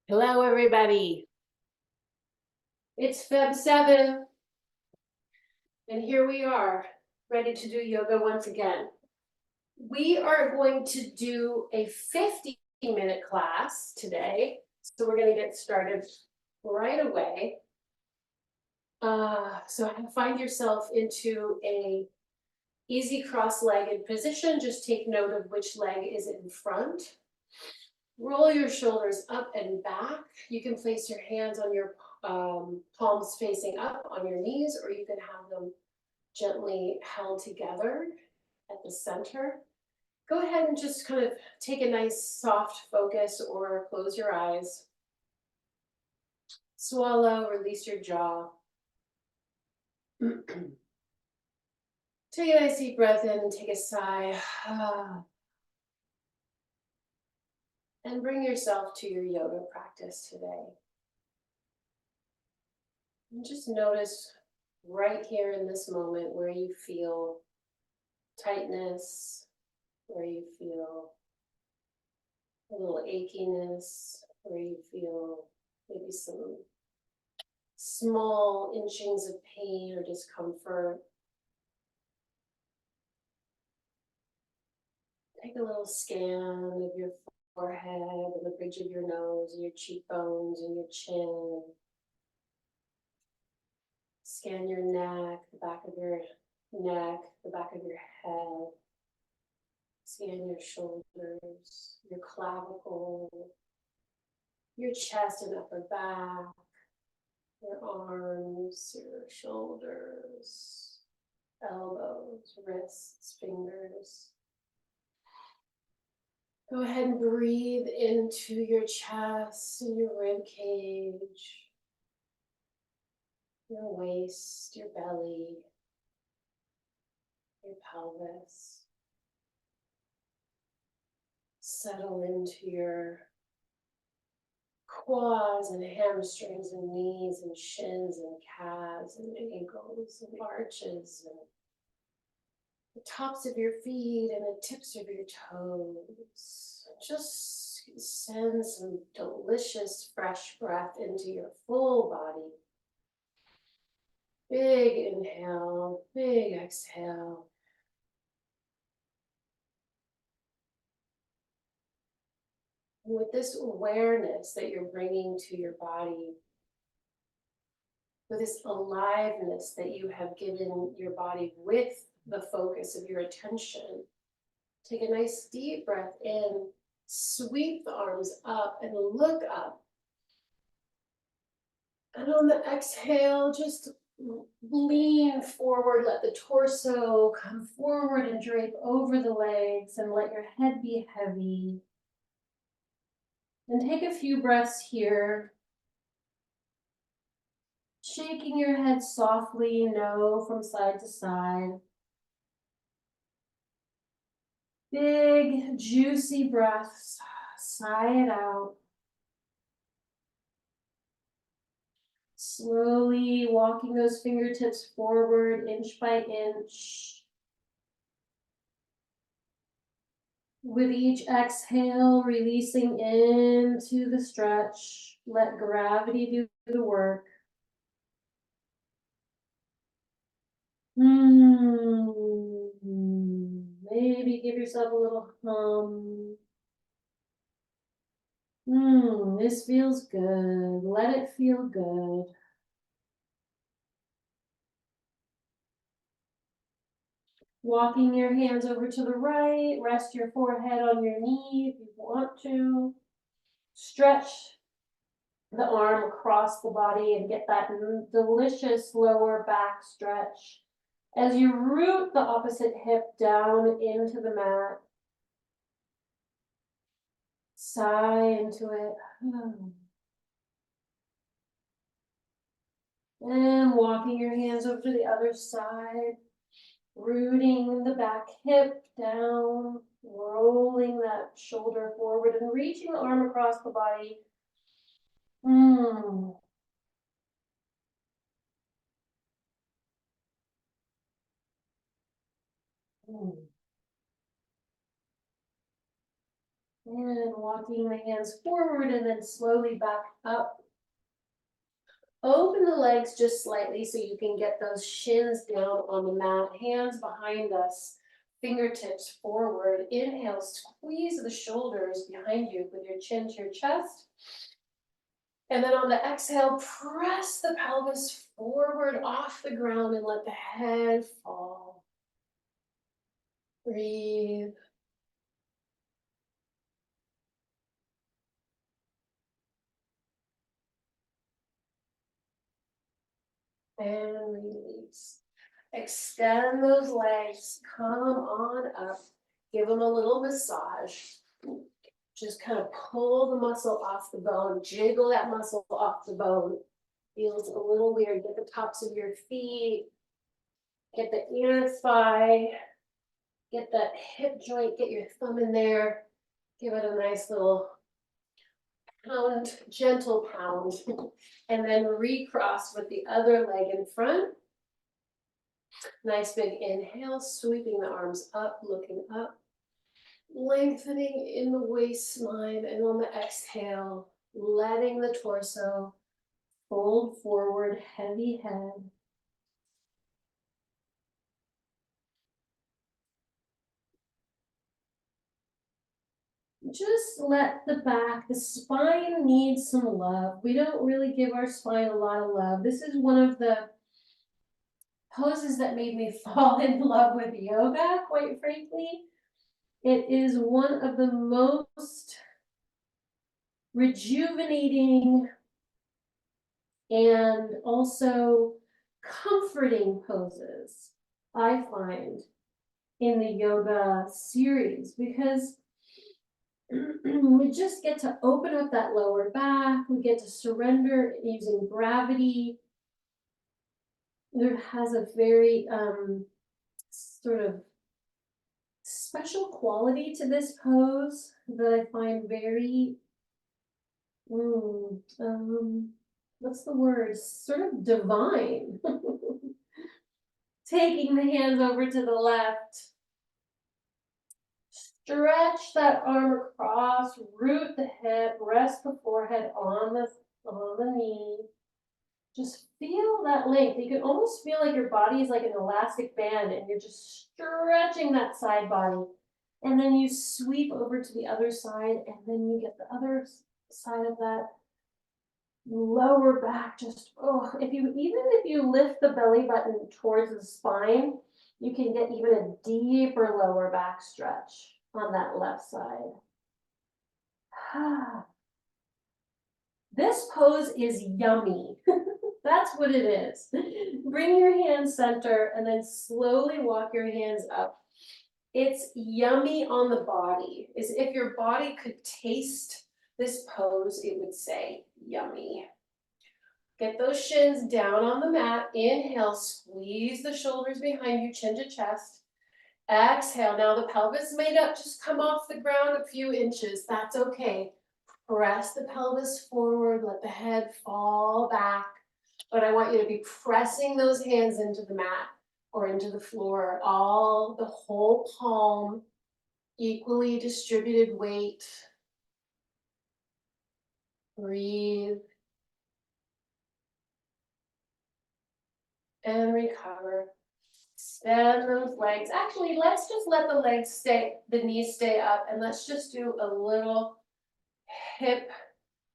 Hello, everybody. It's Feb 7, and here we are, ready to do yoga once again. We are going to do a 50-minute class today, so we're going to get started right away. So find yourself into a easy cross-legged position. Just take note of which leg is in front. Roll your shoulders up and back. You can place your hands on your palms facing up on your knees, or you can have them gently held together at the center. Go ahead and just kind of take a nice soft focus or close your eyes. Swallow, release your jaw. Take a nice deep breath in and take a sigh. And bring yourself to your yoga practice today. And just notice right here in this moment where you feel tightness, where you feel a little achiness, where you feel maybe some small inchings of pain or discomfort. Take a little scan of your forehead and the bridge of your nose and your cheekbones and your chin. Scan your neck, the back of your neck, the back of your head. Scan your shoulders, your clavicle, your chest and upper back, your arms, your shoulders, elbows, wrists, fingers. Go ahead and breathe into your chest and your rib cage, your waist, your belly, your pelvis. Settle into your quads and hamstrings and knees and shins and calves and ankles and arches and the tops of your feet and the tips of your toes. Just send some delicious fresh breath into your full body. Big inhale, big exhale. And with this awareness that you're bringing to your body, with this aliveness that you have given your body with the focus of your attention, take a nice deep breath in, sweep the arms up and look up. And on the exhale, just lean forward, let the torso come forward and drape over the legs and let your head be heavy. And take a few breaths here. Shaking your head softly, no, from side to side. Big, juicy breaths. Sigh it out. Slowly walking those fingertips forward, inch by inch. With each exhale, releasing into the stretch. Let gravity do the work. Maybe give yourself a little hum. This feels good. Let it feel good. Walking your hands over to the right, rest your forehead on your knee if you want to. Stretch the arm across the body and get that delicious lower back stretch. As you root the opposite hip down into the mat, sigh into it. And walking your hands over to the other side, rooting the back hip down, rolling that shoulder forward and reaching the arm across the body. And walking the hands forward and then slowly back up. Open the legs just slightly so you can get those shins down on the mat, hands behind us, fingertips forward. Inhale, squeeze the shoulders behind you with your chin to your chest. And then on the exhale, press the pelvis forward off the ground and let the head fall. Breathe. And release. Extend those legs, come on up, give them a little massage. Just kind of pull the muscle off the bone, jiggle that muscle off the bone. Feels a little weird. Get the tops of your feet, get the inner thigh, get that hip joint, get your thumb in there. Give it a nice little pound, gentle pound. And then recross with the other leg in front. Nice big inhale, sweeping the arms up, looking up. Lengthening in the waistline, and on the exhale, letting the torso fold forward, heavy head. Just let the back, the spine needs some love. We don't really give our spine a lot of love. This is one of the poses that made me fall in love with yoga, quite frankly. It is one of the most rejuvenating and also comforting poses, I find, in the yoga series, because we just get to open up that lower back, we get to surrender using gravity. There has a very sort of special quality to this pose that I find very, what's the word? Sort of divine. Taking the hands over to the left. Stretch that arm across, root the hip, rest the forehead on the knee. Just feel that length. You can almost feel like your body is like an elastic band and you're just stretching that side body. And then you sweep over to the other side and then you get the other side of that lower back. Just, even if you lift the belly button towards the spine, you can get even a deeper lower back stretch on that left side. This pose is yummy. That's what it is. Bring your hands center and then slowly walk your hands up. It's yummy on the body. As if your body could taste this pose, it would say yummy. Get those shins down on the mat. Inhale, squeeze the shoulders behind you, chin to chest. Exhale, now the pelvis may not just come off the ground a few inches. That's okay. Press the pelvis forward, let the head fall back. But I want you to be pressing those hands into the mat or into the floor, the whole palm, equally distributed weight. Breathe. And recover. Extend those legs. Actually, let's just let the knees stay up, and let's just do a little hip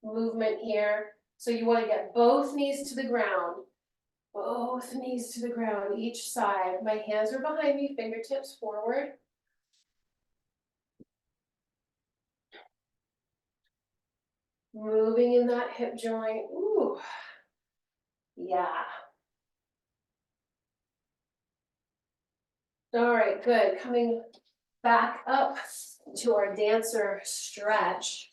movement here. So you want to get both knees to the ground. Both knees to the ground, each side. My hands are behind me, fingertips forward. Moving in that hip joint. Ooh. Yeah. All right, good. Coming back up to our dancer stretch.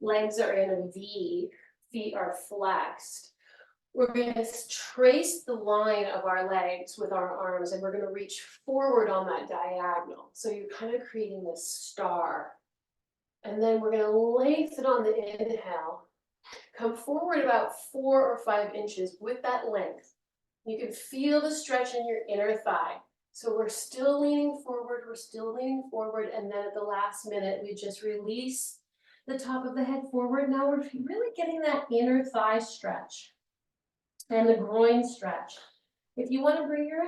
Legs are in a V, feet are flexed. We're going to trace the line of our legs with our arms, and we're going to reach forward on that diagonal. So you're kind of creating this star. And then we're going to lengthen on the inhale. Come forward about 4 or 5 inches with that length. You can feel the stretch in your inner thigh. So we're still leaning forward, and then at the last minute, we just release the top of the head forward. Now we're really getting that inner thigh stretch and the groin stretch. If you want to bring your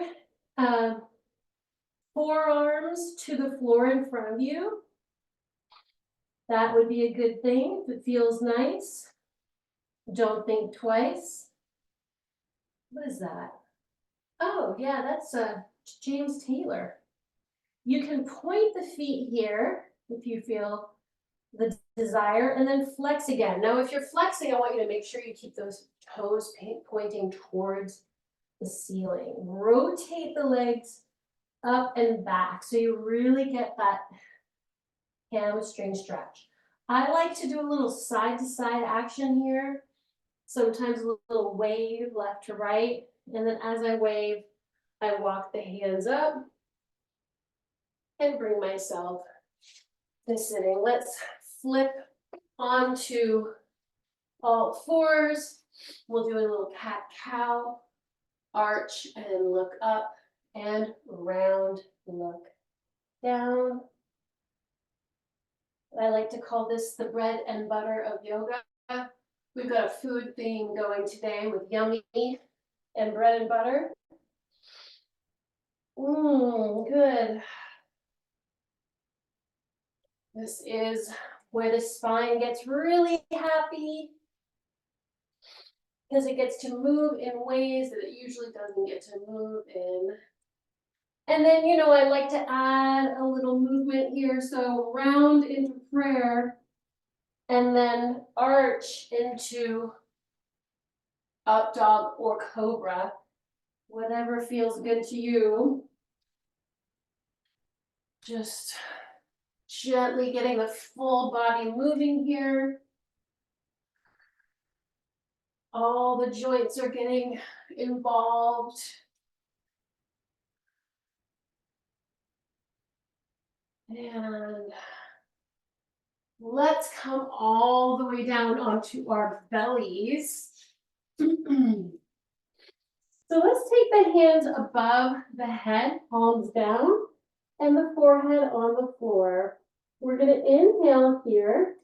forearms to the floor in front of you, that would be a good thing if it feels nice. Don't think twice. What is that? Oh, yeah, that's James Taylor. You can point the feet here if you feel the desire, and then flex again. Now, if you're flexing, I want you to make sure you keep those toes pointing towards the ceiling. Rotate the legs up and back so you really get that hamstring stretch. I like to do a little side to side action here. Sometimes a little wave left to right. And then as I wave, I walk the hands up and bring myself to sitting. Let's flip onto all fours. We'll do a little cat-cow, arch and look up, and round, look down. I like to call this the bread and butter of yoga. We've got a food theme going today with yummy and bread and butter. Good. This is where the spine gets really happy because it gets to move in ways that it usually doesn't get to move in. And then, I like to add a little movement here. So round into prayer and then arch into up dog or cobra, whatever feels good to you. Just gently getting the full body moving here. All the joints are getting involved. And let's come all the way down onto our bellies. So let's take the hands above the head, palms down, and the forehead on the floor. We're going to inhale here.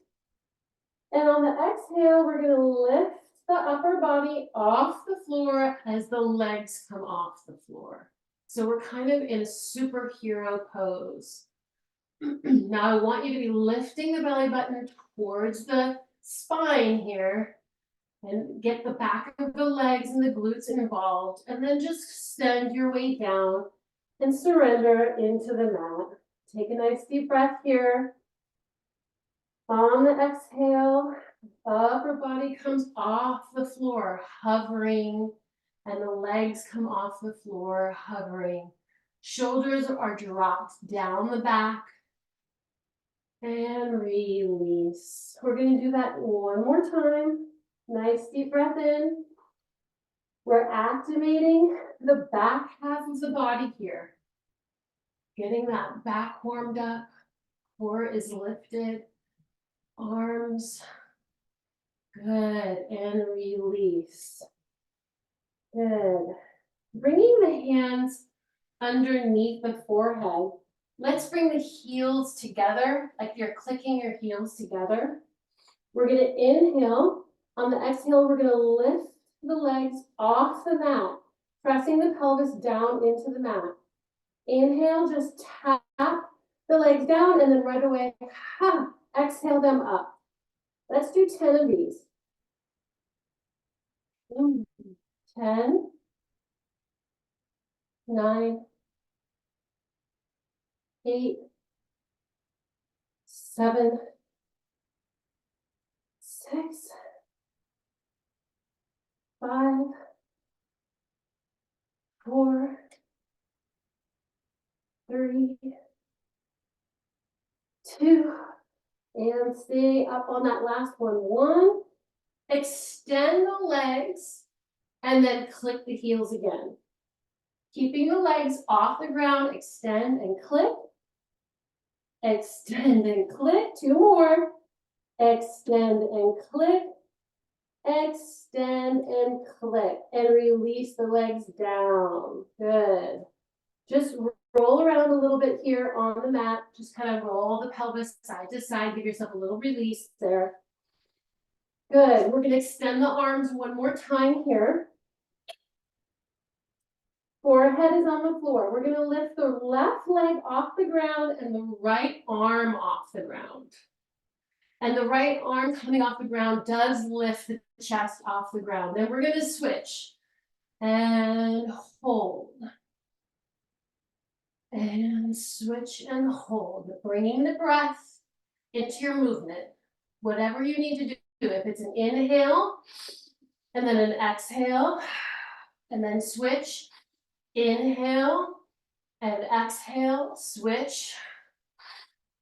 And on the exhale, we're going to lift the upper body off the floor as the legs come off the floor. So we're kind of in a superhero pose. Now I want you to be lifting the belly button towards the spine here and get the back of the legs and the glutes involved, and then just extend your weight down and surrender into the mat. Take a nice deep breath here. On the exhale, upper body comes off the floor, hovering, and the legs come off the floor, hovering. Shoulders are dropped down the back. And release. We're going to do that one more time. Nice deep breath in. We're activating the back half of the body here. Getting that back warmed up. Core is lifted. Arms. Good. And release. Good. Bringing the hands underneath the forehead. Let's bring the heels together, like you're clicking your heels together. We're going to inhale. On the exhale, we're going to lift the legs off the mat, pressing the pelvis down into the mat. Inhale, just tap the legs down, and then right away, exhale them up. Let's do 10 of these. 10, 9, 8, 7, 6, 5, 4, 3, 2, and stay up on that last one. 1, extend the legs, and then click the heels again. Keeping the legs off the ground, extend and click. Extend and click. 2 more. Extend and click. Extend and click. And release the legs down. Good. Just roll around a little bit here on the mat. Just kind of roll the pelvis side to side. Give yourself a little release there. Good. We're going to extend the arms one more time here. Forehead is on the floor. We're going to lift the left leg off the ground and the right arm off the ground. And the right arm coming off the ground does lift the chest off the ground. Then we're going to switch and hold. And switch and hold, bringing the breath into your movement. Whatever you need to do, if it's an inhale, and then an exhale, and then switch, inhale, and exhale, switch,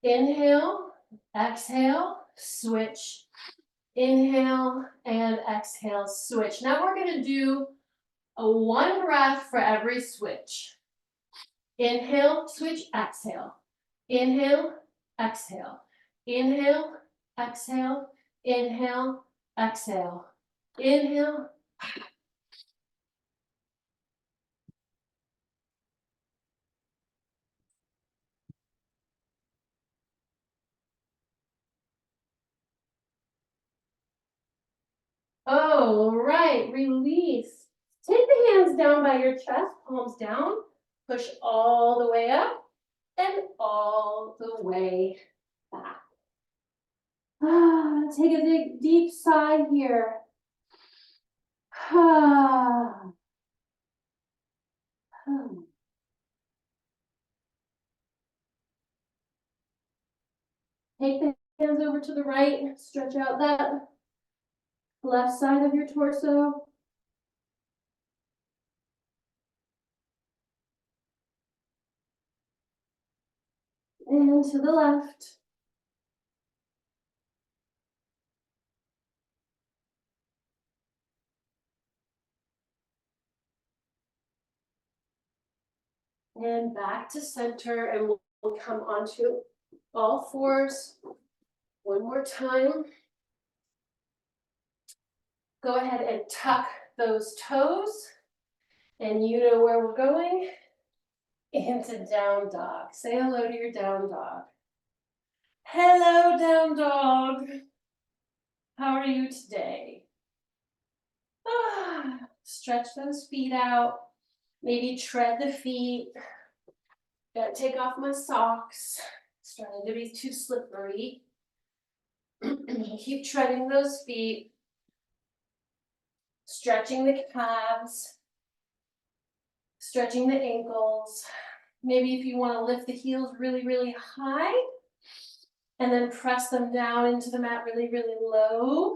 inhale, exhale, switch, inhale, and exhale, switch. Now we're going to do a one breath for every switch. Inhale, switch, exhale. Inhale, exhale. Inhale, exhale. Inhale, exhale. Inhale. All right, release. Take the hands down by your chest, palms down. Push all the way up and all the way back. Take a big, deep sigh here. Take the hands over to the right, stretch out that left side of your torso. And to the left. And back to center, and we'll come onto all fours one more time. Go ahead and tuck those toes, and you know where we're going, into down dog. Say hello to your down dog. Hello, down dog. How are you today? Stretch those feet out. Maybe tread the feet. Gotta take off my socks. Starting to be too slippery. Keep treading those feet. Stretching the calves. Stretching the ankles. Maybe if you want to lift the heels really, really high. And then press them down into the mat really, really low.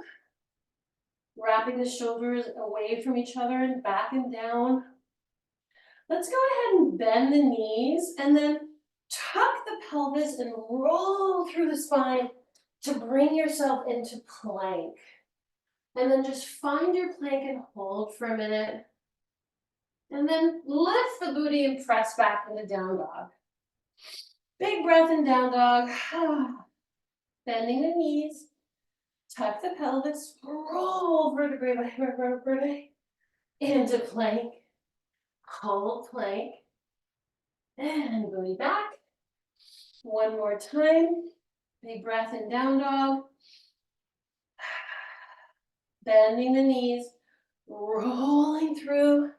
Wrapping the shoulders away from each other and back and down. Let's go ahead and bend the knees and then tuck the pelvis and roll through the spine to bring yourself into plank. And then just find your plank and hold for a minute. And then lift the booty and press back into down dog. Big breath in down dog. Bending the knees. Tuck the pelvis. Roll vertebrae by vertebrae into plank. Hold plank. And booty back. One more time. Big breath in down dog. Bending the knees. Rolling through.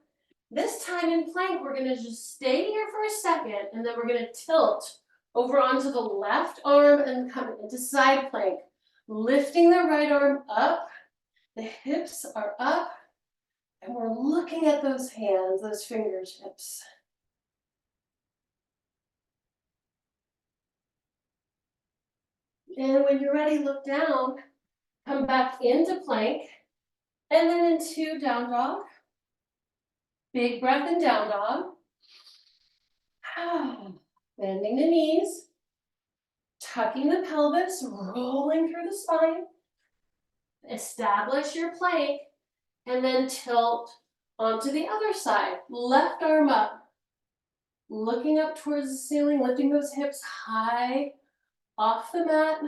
This time in plank, we're going to just stay here for a second, and then we're going to tilt over onto the left arm and come into side plank. Lifting the right arm up. The hips are up. And we're looking at those hands, those fingertips. And when you're ready, look down. Come back into plank. And then into down dog. Big breath in down dog. Bending the knees. Tucking the pelvis, rolling through the spine. Establish your plank. And then tilt onto the other side. Left arm up. Looking up towards the ceiling, lifting those hips high off the mat.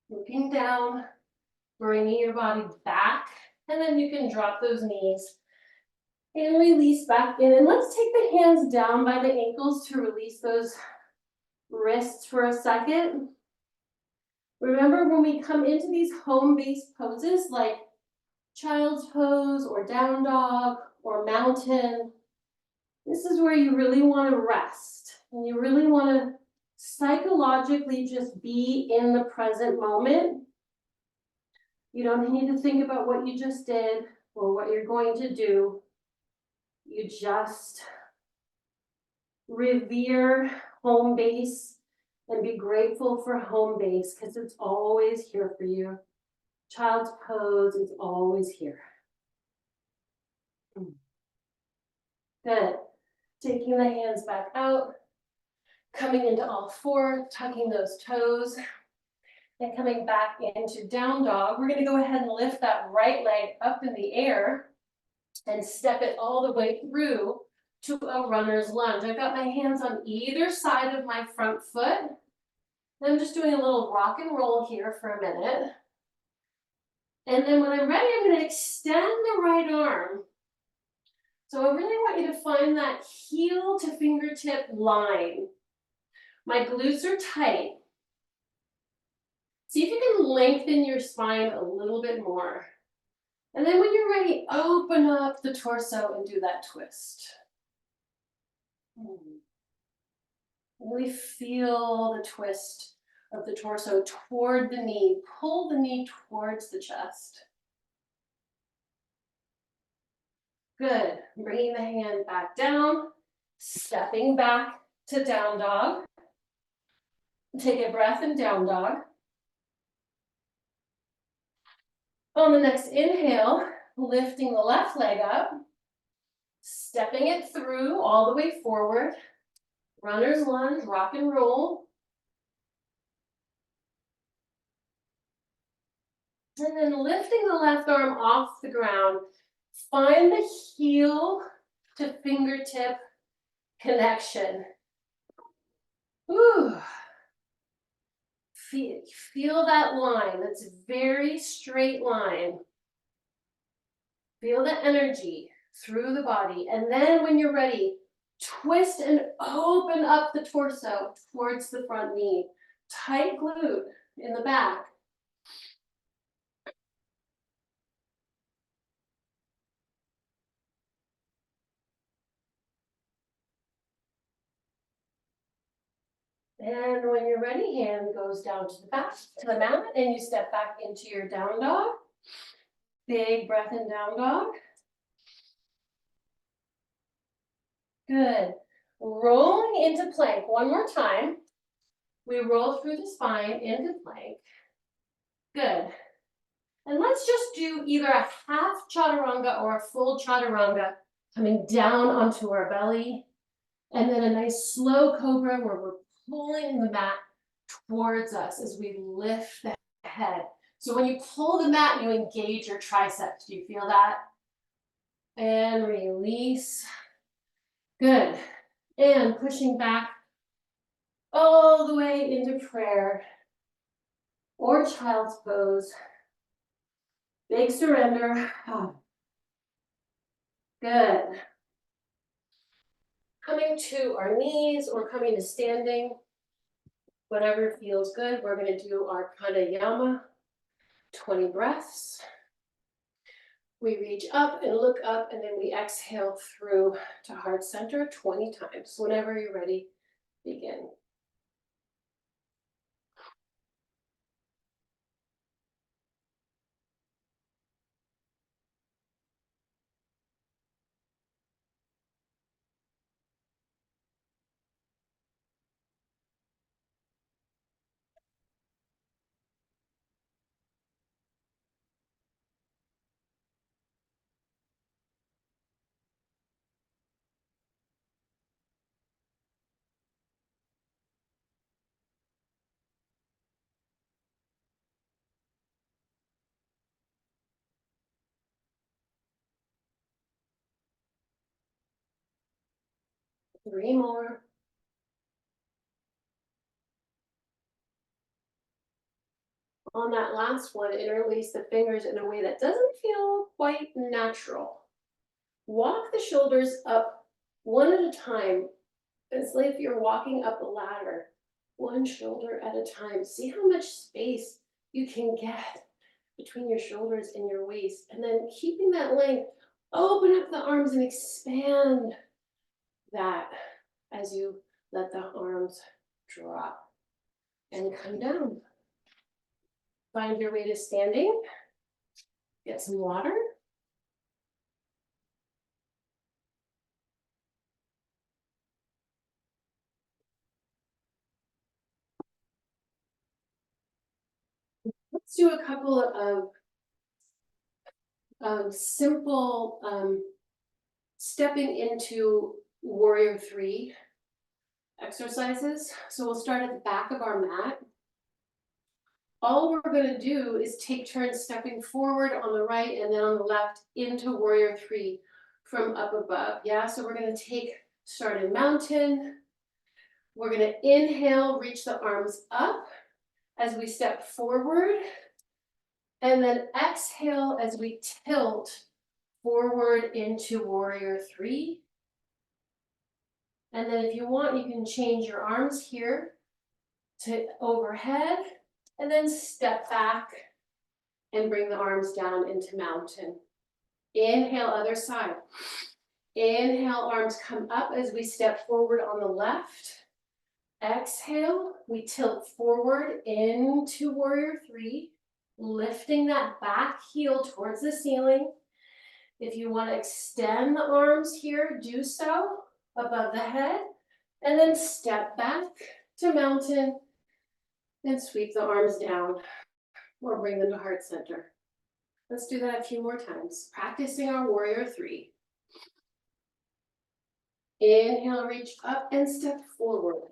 Looking down, bringing your body back And then you can drop those knees and release back in. And let's take the hands down by the ankles to release those wrists for a second. Remember, when we come into these home-based poses like child's pose or down dog or mountain, this is where you really want to rest and you really want to psychologically just be in the present moment. You don't need to think about what you just did or what you're going to do. You just revere home base and be grateful for home base because it's always here for you. Child's pose is always here. Good. Taking the hands back out, coming into all four, tucking those toes, and coming back into down dog. We're going to go ahead and lift that right leg up in the air and step it all the way through to a runner's lunge. I've got my hands on either side of my front foot. I'm just doing a little rock and roll here for a minute. And then when I'm ready, I'm going to extend the right arm. So I really want you to find that heel to fingertip line. My glutes are tight. See if you can lengthen your spine a little bit more. And then when you're ready, open up the torso and do that twist. Really feel the twist of the torso toward the knee. Pull the knee towards the chest. Good. Bringing the hand back down, stepping back to down dog. Take a breath in down dog. On the next inhale, lifting the left leg up, stepping it through all the way forward. Runner's lunge, rock and roll. And then lifting the left arm off the ground. Find the heel to fingertip connection. Whew. Feel that line. That's a very straight line. Feel the energy through the body. And then when you're ready, twist and open up the torso towards the front knee. Tight glute in the back. And when you're ready, hand goes down to the back, to the mat, and you step back into your down dog. Big breath in down dog. Good. Rolling into plank one more time. We roll through the spine into plank. Good. And let's just do either a half chaturanga or a full chaturanga, coming down onto our belly. And then a nice slow cobra where we're pulling the mat towards us as we lift the head. So when you pull the mat, you engage your triceps. Do you feel that? And release. Good. And pushing back all the way into prayer or child's pose. Big surrender. Good. Coming to our knees or coming to standing. Whatever feels good. We're going to do our pranayama. 20 breaths. We reach up and look up, and then we exhale through to heart center 20 times. Whenever you're ready, begin. Three more. on that last one, interlace the fingers in a way that doesn't feel quite natural. Walk the shoulders up one at a time. It's like if you're walking up a ladder, one shoulder at a time. See how much space you can get between your shoulders and your waist. And then keeping that length, open up the arms and expand that as you let the arms drop and come down. Find your way to standing. Get some water. Let's do a couple of simple stepping into warrior 3 exercises. So we'll start at the back of our mat. All we're going to do is take turns stepping forward on the right and then on the left into warrior 3 from up above. Yeah, so we're going to start in mountain. We're going to inhale, reach the arms up as we step forward. And then exhale as we tilt forward into warrior 3. And then if you want, you can change your arms here to overhead and then step back and bring the arms down into mountain. Inhale, other side. Inhale, arms come up as we step forward on the left. Exhale, we tilt forward into warrior 3, lifting that back heel towards the ceiling. If you want to extend the arms here, do so above the head, and then step back to mountain and sweep the arms down or bring them to heart center. Let's do that a few more times, practicing our warrior 3. Inhale, reach up and step forward.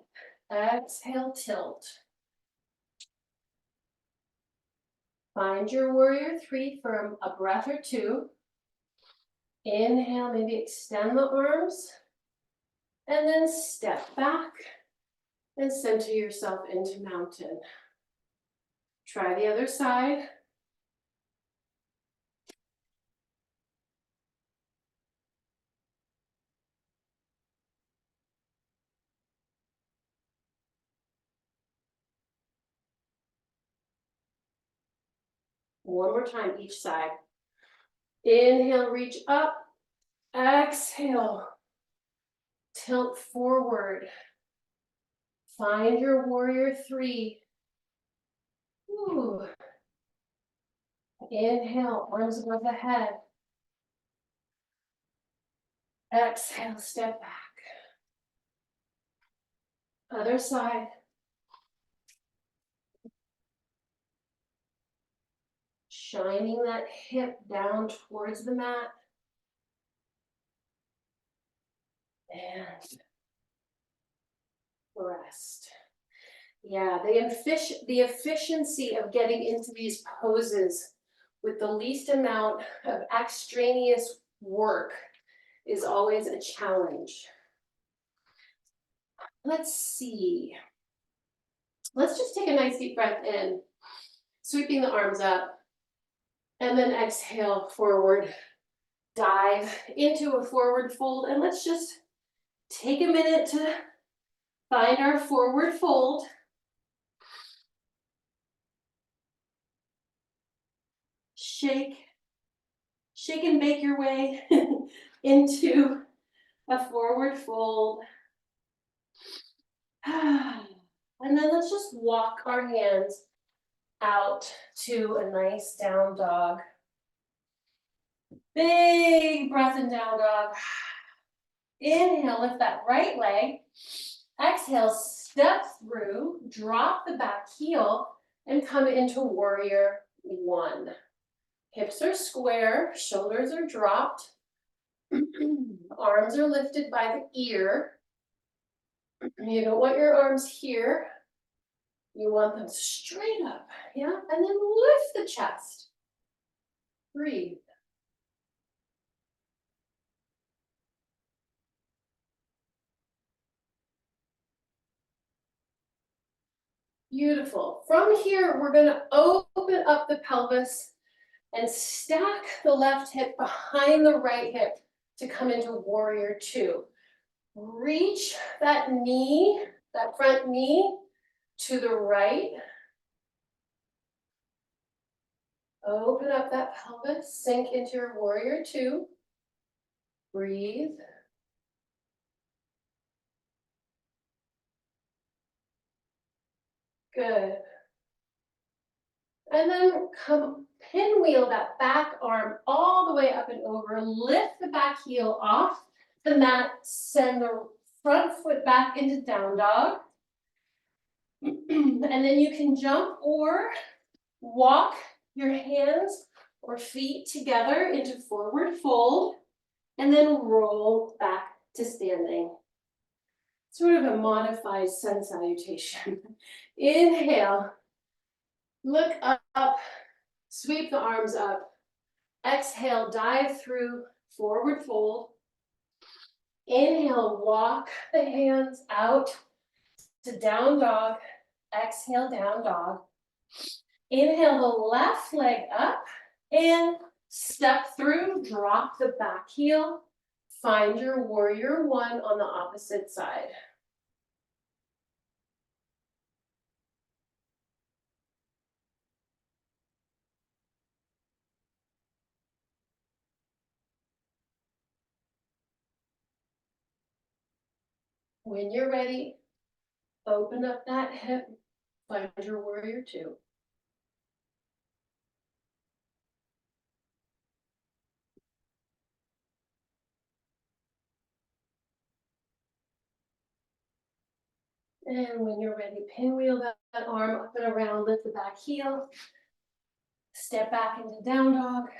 Exhale, tilt. Find your warrior 3 for a breath or two. Inhale, maybe extend the arms, and then step back and center yourself into mountain. Try the other side. One more time, each side. Inhale, reach up. Exhale, tilt forward. Find your warrior 3. Ooh. Inhale, arms above the head. Exhale, step back. Other side. Shining that hip down towards the mat. And rest. Yeah, the efficiency of getting into these poses with the least amount of extraneous work is always a challenge. Let's see. Let's just take a nice deep breath in, sweeping the arms up, and then exhale, forward, dive into a forward fold, and let's just take a minute to find our forward fold. Shake and bake your way into a forward fold. And then let's just walk our hands out to a nice down dog. Big breath in down dog. Inhale, lift that right leg. Exhale, step through, drop the back heel, and come into warrior 1. Hips are square, shoulders are dropped. Arms are lifted by the ear. You don't want your arms here. You want them straight up, yeah? And then lift the chest. Breathe. Beautiful. From here, we're gonna open up the pelvis and stack the left hip behind the right hip to come into warrior two. Reach that knee, that front knee to the right. Open up that pelvis, sink into your warrior two. Breathe. Good. And then come pinwheel that back arm all the way up and over. Lift the back heel off the mat. Send the front foot back into down dog. And then you can jump or walk your hands or feet together into forward fold. And then roll back to standing. Sort of a modified sun salutation. Inhale. Look up, sweep the arms up. Exhale, dive through forward fold. Inhale, walk the hands out to down dog. Exhale, down dog. Inhale the left leg up and step through, drop the back heel. Find your warrior one on the opposite side. When you're ready, open up that hip, find your warrior two. And when you're ready, pinwheel that arm up and around, lift the back heel. Step back into down dog.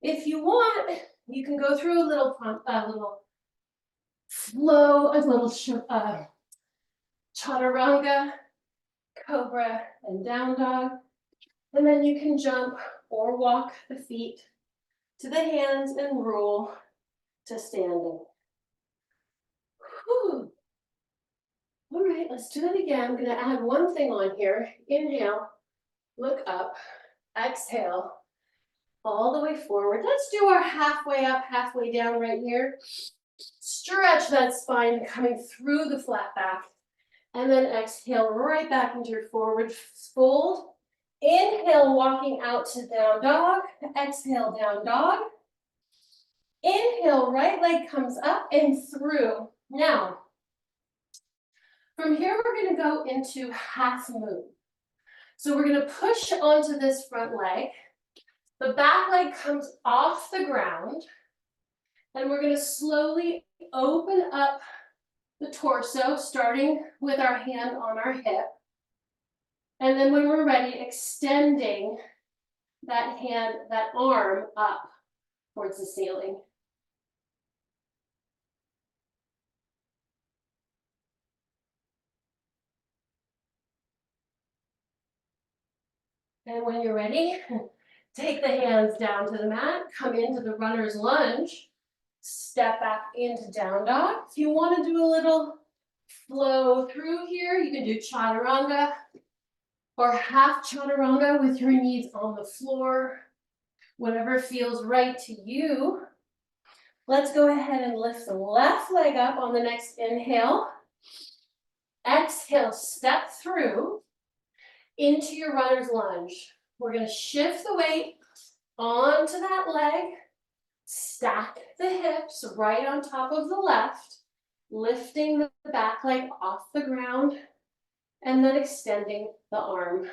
If you want, you can go through a little flow, a little chaturanga, cobra, and down dog. And then you can jump or walk the feet to the hands and roll to standing. Whew. All right, let's do that again. I'm gonna add one thing on here. Inhale, look up, exhale, all the way forward. Let's do our halfway up, halfway down right here. Stretch that spine coming through the flat back. And then exhale right back into your forward fold. Inhale, walking out to down dog. Exhale, down dog. Inhale, right leg comes up and through. Now, from here, we're going to go into half moon. So we're going to push onto this front leg. The back leg comes off the ground. And we're going to slowly open up the torso, starting with our hand on our hip. And then when we're ready, extending that hand, that arm up towards the ceiling. And when you're ready, take the hands down to the mat, come into the runner's lunge, step back into down dog. If you want to do a little flow through here, you can do chaturanga or half chaturanga with your knees on the floor, whatever feels right to you. Let's go ahead and lift the left leg up on the next inhale. Exhale, step through into your runner's lunge. We're going to shift the weight onto that leg, stack the hips right on top of the left, lifting the back leg off the ground, and then extending the arm.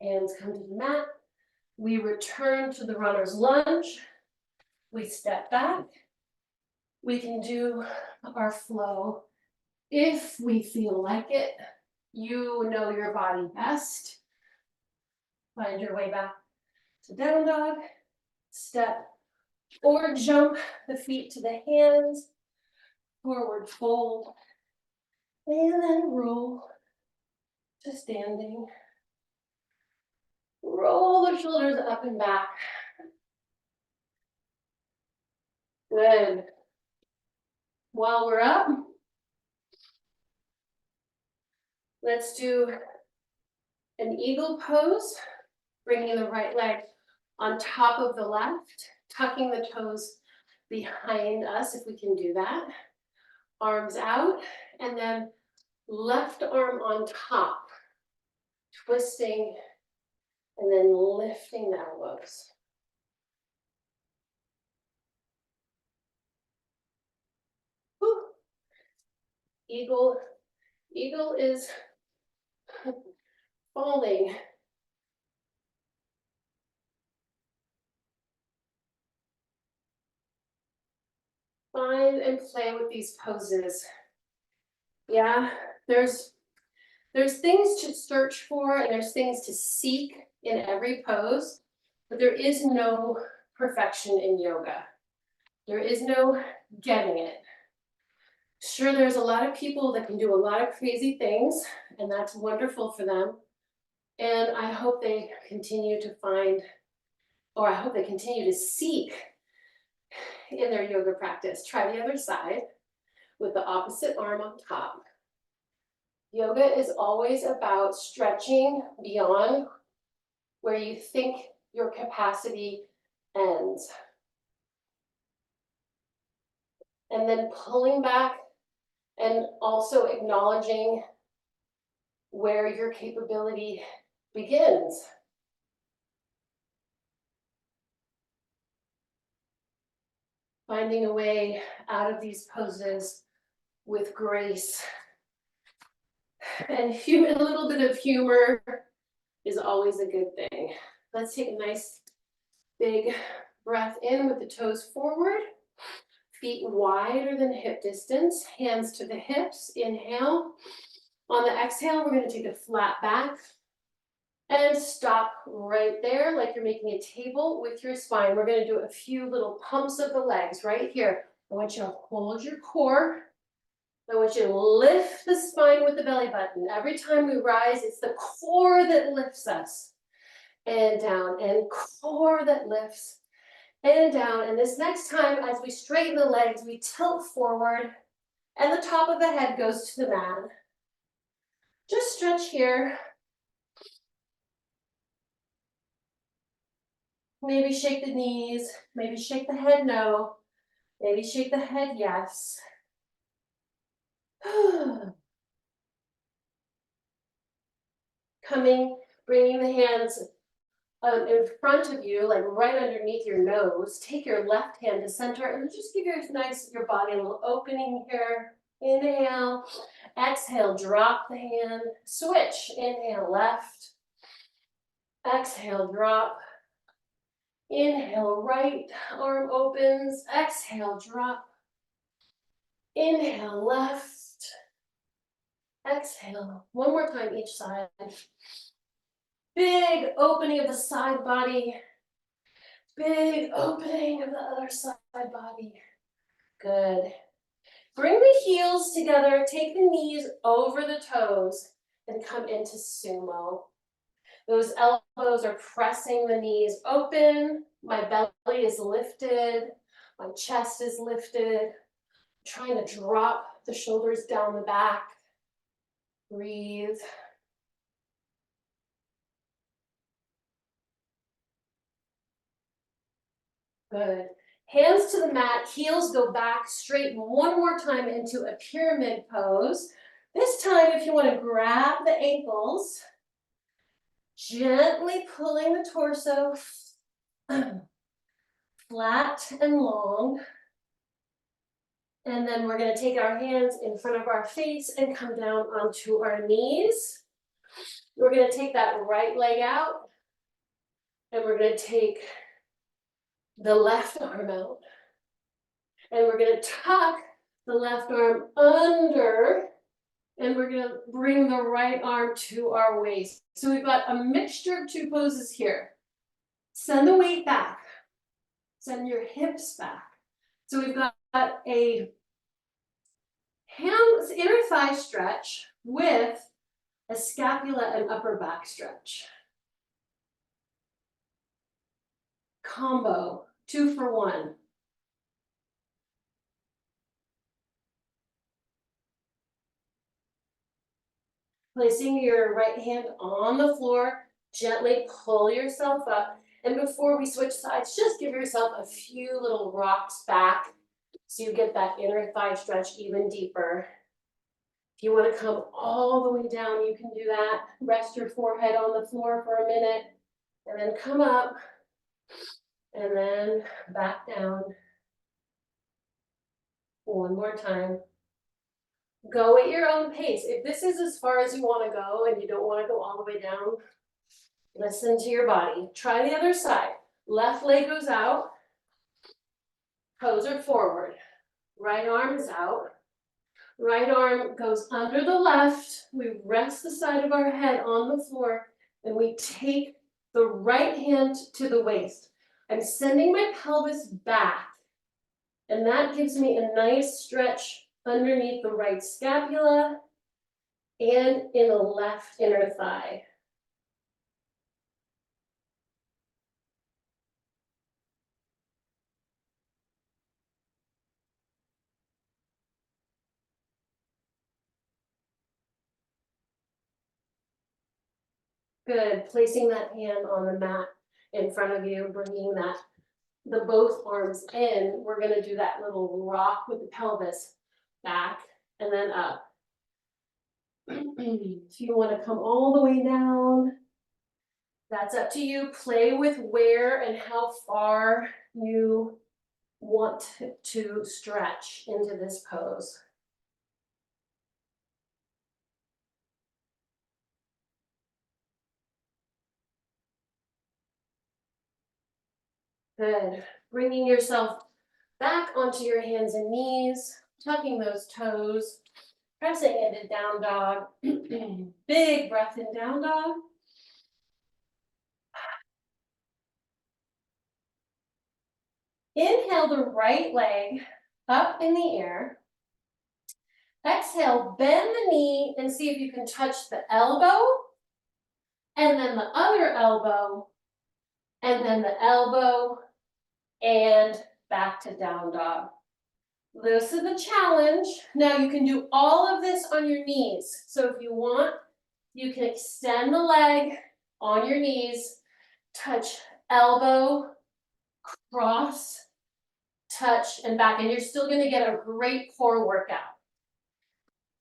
Hands come to the mat. We return to the runner's lunge. We step back. We can do our flow if we feel like it. You know your body best. Find your way back to down dog. Step or jump the feet to the hands. Forward fold. And then roll to standing. Roll the shoulders up and back. Good. While we're up, let's do an eagle pose, bringing the right leg on top of the left, tucking the toes behind us if we can do that. Arms out, and then left arm on top, twisting and then lifting the elbows. Whew. Eagle is falling. Find and play with these poses. Yeah, there's things to search for and there's things to seek in every pose, but there is no perfection in yoga. There is no getting it. Sure, there's a lot of people that can do a lot of crazy things, and that's wonderful for them. And I hope they continue to find, or I hope they continue to seek in their yoga practice. Try the other side with the opposite arm on top. Yoga is always about stretching beyond where you think your capacity ends. And then pulling back and also acknowledging where your capability begins. Finding a way out of these poses with grace. And a little bit of humor is always a good thing. Let's take a nice big breath in with the toes forward. Feet wider than hip distance, hands to the hips, inhale. On the exhale, we're going to take a flat back and stop right there like you're making a table with your spine. We're going to do a few little pumps of the legs right here. I want you to hold your core. I want you to lift the spine with the belly button. Every time we rise, it's the core that lifts us. And down, and core that lifts. And down, and this next time, as we straighten the legs, we tilt forward, and the top of the head goes to the mat. Just stretch here. Maybe shake the knees, maybe shake the head no, maybe shake the head yes. Bringing the hands in front of you, like right underneath your nose. Take your left hand to center and just give your body a little opening here. Inhale, exhale, drop the hand, switch, inhale, left, exhale, drop, inhale, right arm opens, exhale, drop, inhale, left, exhale, one more time each side. Big opening of the side body. Big opening of the other side body. Good. Bring the heels together, take the knees over the toes, and come into sumo. Those elbows are pressing the knees open. My belly is lifted. My chest is lifted. I'm trying to drop the shoulders down the back. Breathe. Good. Hands to the mat, heels go back, straighten one more time into a pyramid pose. This time, if you want to grab the ankles, gently pulling the torso flat and long. And then we're going to take our hands in front of our face and come down onto our knees. We're going to take that right leg out, and we're going to take the left arm out. And we're going to tuck the left arm under, and we're going to bring the right arm to our waist. So we've got a mixture of two poses here. Send the weight back. Send your hips back. So we've got a inner thigh stretch with a scapula and upper back stretch. Combo, 2 for 1. Placing your right hand on the floor, gently pull yourself up. And before we switch sides, just give yourself a few little rocks back so you get that inner thigh stretch even deeper. If you want to come all the way down, you can do that. Rest your forehead on the floor for a minute, and then come up, and then back down. One more time. Go at your own pace. If this is as far as you want to go and you don't want to go all the way down, listen to your body. Try the other side. Left leg goes out, toes are forward. Right arm is out. Right arm goes under the left. We rest the side of our head on the floor and we take the right hand to the waist. I'm sending my pelvis back, and that gives me a nice stretch underneath the right scapula and in the left inner thigh. Good, placing that hand on the mat in front of you, bringing the both arms in. We're gonna do that little rock with the pelvis back and then up. If you wanna come all the way down, that's up to you. Play with where and how far you want to stretch into this pose. Good. Bringing yourself back onto your hands and knees, tucking those toes, pressing into down dog. Big breath in down dog. Inhale the right leg up in the air. Exhale, bend the knee and see if you can touch the elbow, and then the other elbow, and then the elbow, and back to down dog. This is the challenge. Now you can do all of this on your knees. So if you want, you can extend the leg on your knees, touch elbow, cross, touch, and back. And you're still gonna get a great core workout.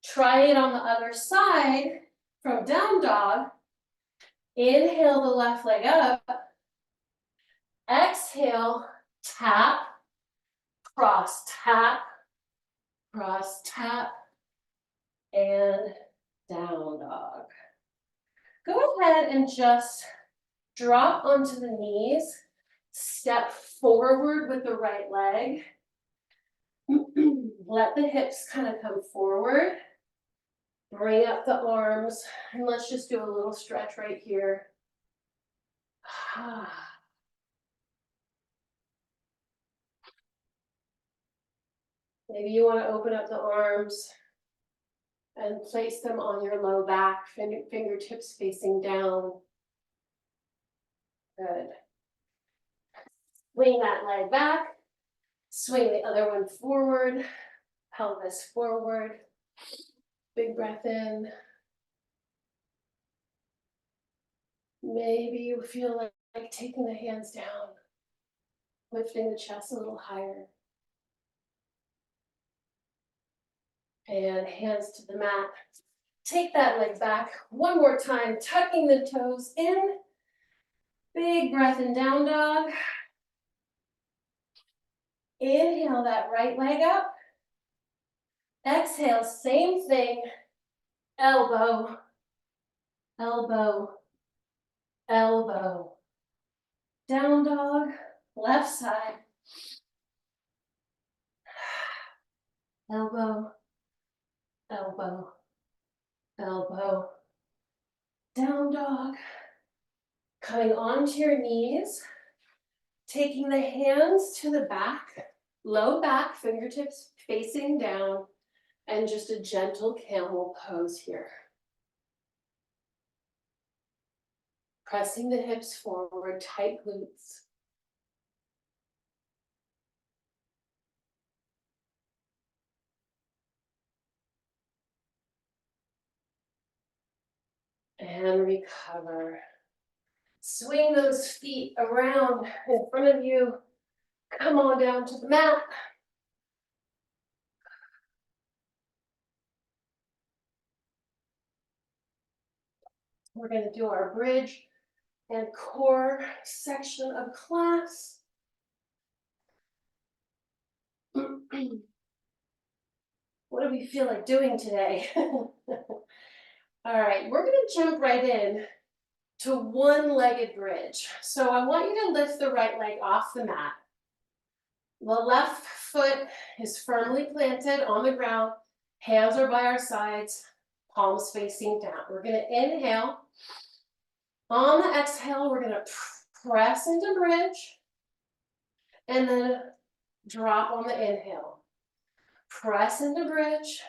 Try it on the other side from down dog. Inhale the left leg up. Exhale, tap, cross, tap, and down dog. Go ahead and just drop onto the knees. Step forward with the right leg. Let the hips kind of come forward. Bring up the arms, and let's just do a little stretch right here. Maybe you want to open up the arms and place them on your low back, fingertips facing down. Good. Swing that leg back, swing the other one forward, pelvis forward. Big breath in. Maybe you feel like taking the hands down, lifting the chest a little higher. And hands to the mat. Take that leg back one more time, tucking the toes in. Big breath in down dog. Inhale that right leg up. Exhale, same thing. Elbow, elbow, elbow. Down dog, left side. Elbow, elbow, elbow. Down dog. Coming onto your knees, taking the hands to the back, low back, fingertips facing down, and just a gentle camel pose here. Pressing the hips forward, tight glutes. And recover. Swing those feet around in front of you. Come on down to the mat. We're going to do our bridge and core section of class. What do we feel like doing today? All right, we're going to jump right in to one-legged bridge. So I want you to lift the right leg off the mat. The left foot is firmly planted on the ground. Hands are by our sides, palms facing down. We're going to inhale. On the exhale, we're going to press into bridge and then drop on the inhale. Press into bridge.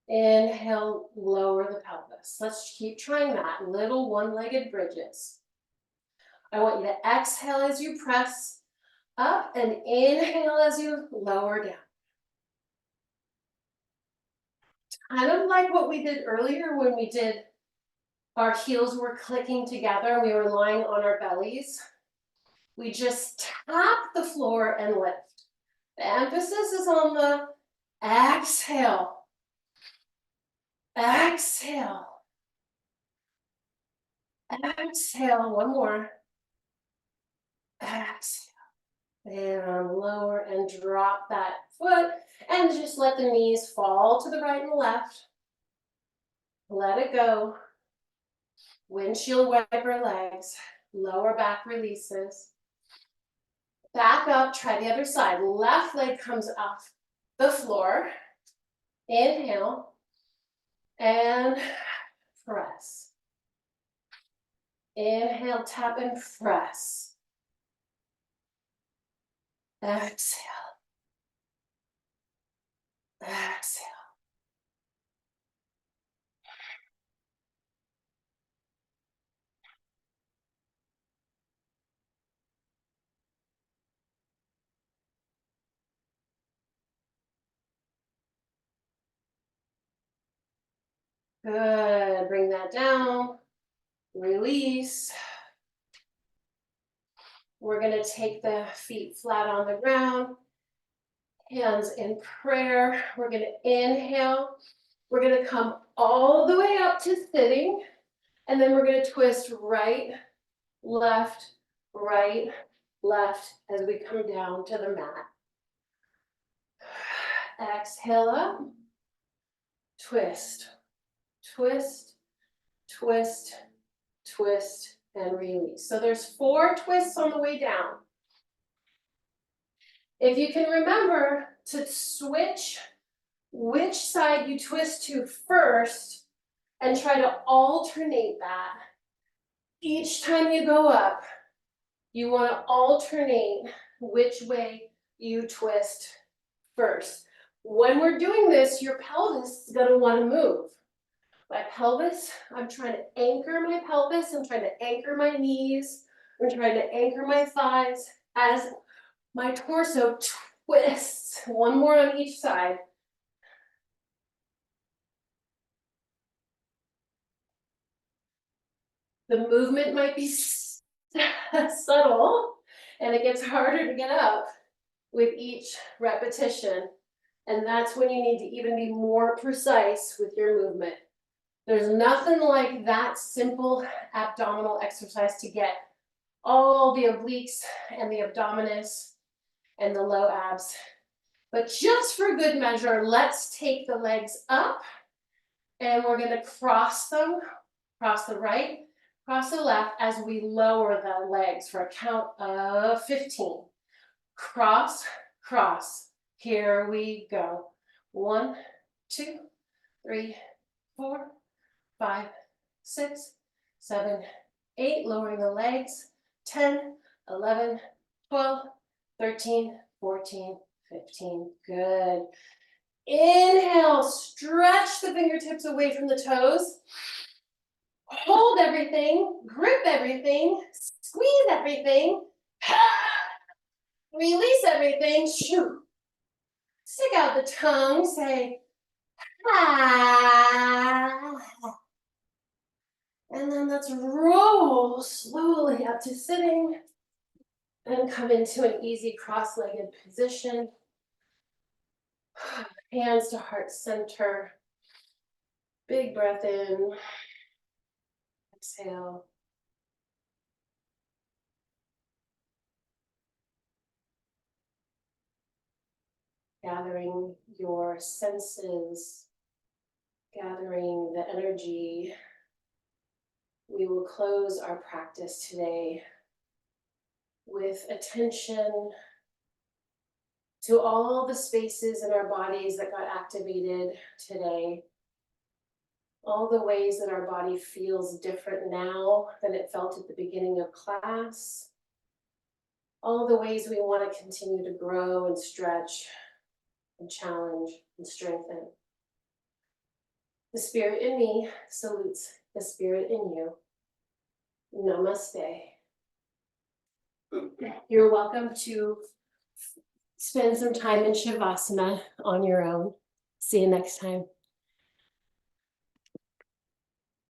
Inhale, lower the pelvis. Let's keep trying that. Little one-legged bridges. I want you to exhale as you press up and inhale as you lower down. Kind of like what we did earlier when we did our heels were clicking together, we were lying on our bellies. We just tap the floor and lift. The emphasis is on the exhale. Exhale. Exhale. One more. Exhale. And lower and drop that foot and just let the knees fall to the right and left. Let it go. Windshield wiper legs. Lower back releases. Back up, try the other side. Left leg comes off the floor. Inhale. And press. Inhale, tap and press. Exhale. Exhale. Good. Bring that down. Release. We're going to take the feet flat on the ground. Hands in prayer. We're going to inhale. We're going to come all the way up to sitting. And then we're going to twist right, left, as we come down to the mat. Exhale up. Twist, twist, twist, twist, and release. So there's 4 twists on the way down. If you can remember to switch which side you twist to first and try to alternate that. Each time you go up, you want to alternate which way you twist first. When we're doing this, your pelvis is going to want to move. My pelvis, I'm trying to anchor my pelvis, I'm trying to anchor my knees, I'm trying to anchor my thighs as my torso twists. One more on each side. The movement might be subtle, and it gets harder to get up with each repetition. And that's when you need to even be more precise with your movement. There's nothing like that simple abdominal exercise to get all the obliques and the abdominis and the low abs. But just for good measure, let's take the legs up and we're going to cross them, cross the right, cross the left as we lower the legs for a count of 15. Cross, cross. Here we go. 1, 2, 3, 4, 5, 6, 7, 8. Lowering the legs. 10, 11, 12, 13, 14, 15. Good. Inhale, stretch the fingertips away from the toes. hold everything, grip everything, squeeze everything, release everything, shoo. Stick out the tongue, say, ah. And then let's roll slowly up to sitting and come into an easy cross-legged position. Hands to heart center. Big breath in. Exhale. Gathering your senses, gathering the energy. We will close our practice today with attention to all the spaces in our bodies that got activated today. All the ways that our body feels different now than it felt at the beginning of class. All the ways we want to continue to grow and stretch and challenge and strengthen. The spirit in me salutes the spirit in you. Namaste. You're welcome to spend some time in Shavasana on your own. See you next time.